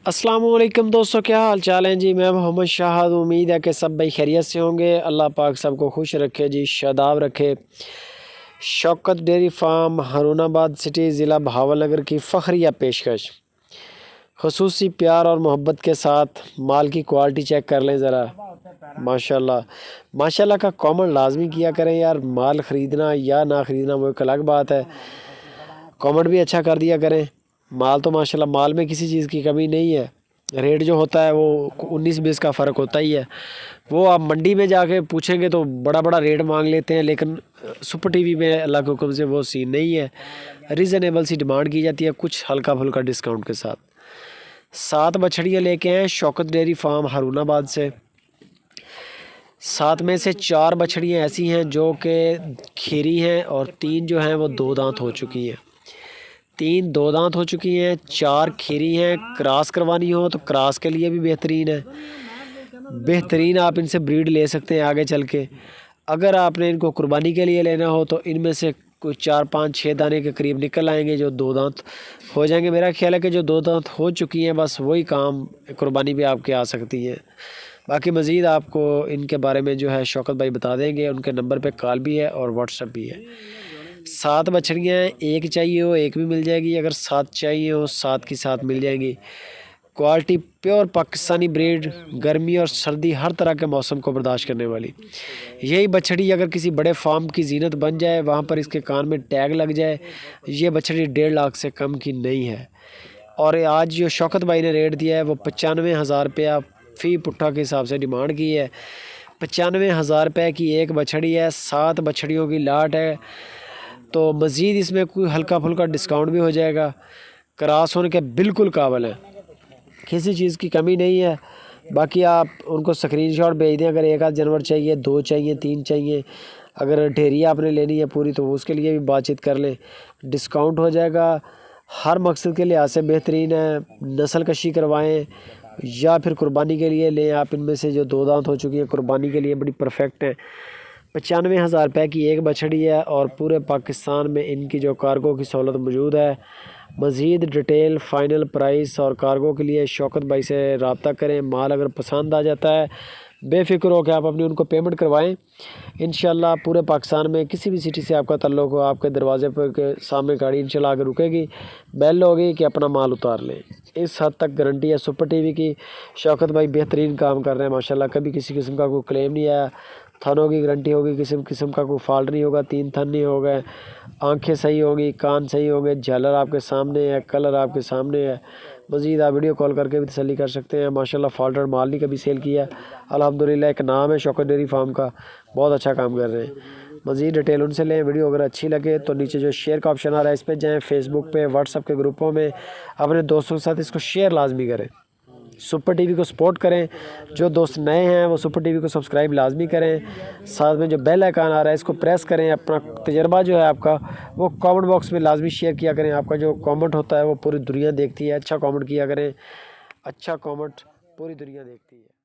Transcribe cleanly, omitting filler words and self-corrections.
अस्सलाम वालेकुम दोस्तों, क्या हाल चाल हैं जी। मैं मोहम्मद शाहद। उम्मीद है कि सब भाई खैरियत से होंगे। अल्लाह पाक सबको खुश रखे जी, शादाब रखे। Shaukat dairy farm Haroonabad city ज़िला भावलनगर की फ़खरिया पेशकश। खसूसी प्यार और मोहब्बत के साथ माल की क्वालिटी चेक कर लें ज़रा। माशाल्लाह माशाल्लाह का कॉमेंट लाजमी किया करें यार। माल ख़रीदना या ना ख़रीदना वो एक अलग बात है, कॉमेंट भी अच्छा कर दिया करें। माल तो माशाल्लाह, माल में किसी चीज़ की कमी नहीं है। रेट जो होता है वो 19-20 का फ़र्क होता ही है। वो आप मंडी में जाके पूछेंगे तो बड़ा बड़ा रेट मांग लेते हैं, लेकिन सुपर टीवी में अल्लाह के हुक्म से वो सीन नहीं है। रीज़नेबल सी डिमांड की जाती है, कुछ हल्का फुल्का डिस्काउंट के साथ। 7 बछड़ियाँ लेके आए शौकत डेयरी फार्म हारूनाबाद से। 7 में से 4 बछड़ियाँ ऐसी हैं जो कि खीरी हैं और 3 जो हैं वो 2 दांत हो चुकी हैं। 3 2 दांत हो चुकी हैं, 4 खीरी हैं। क्रॉस करवानी हो तो क्रॉस के लिए भी बेहतरीन है। बेहतरीन आप इनसे ब्रीड ले सकते हैं आगे चल के। अगर आपने इनको कुर्बानी के लिए लेना हो तो इनमें से कुछ 4-5-6 दाने के करीब निकल आएंगे जो 2 दांत हो जाएंगे। मेरा ख्याल है कि जो 2 दांत हो चुकी हैं बस वही काम कुर्बानी पे आपके आ सकती हैं। बाकी मज़ीद आपको इनके बारे में जो है शौकत भाई बता देंगे। उनके नंबर पे कॉल भी है और व्हाट्सएप भी है। 7 बछड़ियाँ हैं, एक चाहिए हो एक भी मिल जाएगी, अगर 7 चाहिए हो 7 की 7 मिल जाएंगी। क्वालिटी प्योर पाकिस्तानी ब्रीड, गर्मी और सर्दी हर तरह के मौसम को बर्दाश्त करने वाली। यही बछड़ी अगर किसी बड़े फार्म की जीनत बन जाए, वहाँ पर इसके कान में टैग लग जाए, ये बछड़ी 1.5 लाख से कम की नहीं है। और आज जो शौकत भाई ने रेट दिया है वो 95,000 रुपया फ़ी पुट्ठा के हिसाब से डिमांड की है। 95,000 रुपये की एक बछड़ी है, 7 बछड़ियों की लाट है, तो मज़ीद इसमें कोई हल्का फुल्का डिस्काउंट भी हो जाएगा। क्रॉस होने के बिल्कुल काबिल है, किसी चीज़ की कमी नहीं है। बाकी आप उनको स्क्रीनशॉट भेज दें, अगर एक आध जानवर चाहिए, 2 चाहिए, 3 चाहिए, अगर ढेरी आपने लेनी है पूरी तो उसके लिए भी बातचीत कर लें, डिस्काउंट हो जाएगा। हर मकसद के लिहाज से बेहतरीन है। नस्ल कशी करवाएं या फिर कुर्बानी के लिए लें आप। इनमें से जो 2 दांत हो चुकी हैं कुर्बानी के लिए बड़ी परफेक्ट है। 95,000 रुपये की एक बछड़ी है और पूरे पाकिस्तान में इनकी जो कार्गो की सहूलत मौजूद है। मज़ीद डिटेल, फ़ाइनल प्राइस और कार्गो के लिए शौकत भाई से रब्ता करें। माल अगर पसंद आ जाता है बेफ़िक्र हो के आप अपनी उनको पेमेंट करवाएं। इंशाल्लाह पूरे पाकिस्तान में किसी भी सिटी से आपका ताल्लुक़ हो, आपके दरवाज़े पर के सामने गाड़ी इंशाल्लाह आकर रुकेगी, बेल होगी कि अपना माल उतार लें। इस हद तक गारंटी है सुपर टीवी की। शौकत भाई बेहतरीन काम कर रहे हैं माशाल्लाह, कभी किसी किस्म का कोई क्लेम नहीं आया। थनों की गारंटी होगी, किसी किस्म का कोई फॉल्ट नहीं होगा। 3 थन नहीं हो गए, आंखें सही होंगी, कान सही होंगे, झालर आपके सामने है, कलर आपके सामने है। मज़ीद आप वीडियो कॉल करके भी तसल्ली कर सकते हैं। माशाल्लाह फॉल्टेड माल नहीं कभी सेल किया। अल्हम्दुलिल्लाह एक नाम है शौकत डेयरी फार्म का, बहुत अच्छा काम कर रहे हैं। मज़ीद डिटेल उनसे लें। वीडियो अगर अच्छी लगे तो नीचे जो शेयर का ऑप्शन आ रहा है इस पर जाएँ, फेसबुक पे, व्हाट्सएप के ग्रुपों में अपने दोस्तों के साथ इसको शेयर लाजमी करें। सुपर टीवी को सपोर्ट करें। जो दोस्त नए हैं वो सुपर टीवी को सब्सक्राइब लाजमी करें। साथ में जो बेल आइकन आ रहा है इसको प्रेस करें। अपना तजर्बा जो है आपका वो कमेंट बॉक्स में लाजमी शेयर किया करें। आपका जो कमेंट होता है वो पूरी दुनिया देखती है। अच्छा कमेंट किया करें, अच्छा कमेंट पूरी दुनिया देखती है।